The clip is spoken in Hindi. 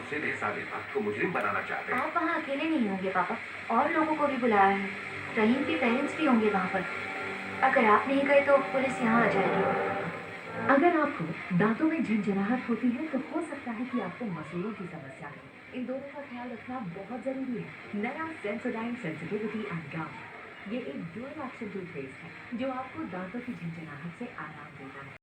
मुझसे ढेर विभाग को मुजरिम बनाना चाहते हैं। आप वहाँ अकेले नहीं होंगे पापा, और लोगों को भी बुलाया है। रहीम के पेरेंट्स भी होंगे वहाँ पर। अगर आप नहीं गए तो पुलिस यहाँ आ जाएगी। अगर आपको दांतों में झंझनाहट होती है तो हो सकता है कि आपको मसूड़ों की समस्या है। इन दोनों का ख्याल रखना बहुत जरूरी है। नया सेंसोडाइन सेंसिटिविटी एंड गम, ये एक ड्यूल एक्शन टूथपेस्ट है जो आपको दांतों की झंझनाहट से आराम देता है।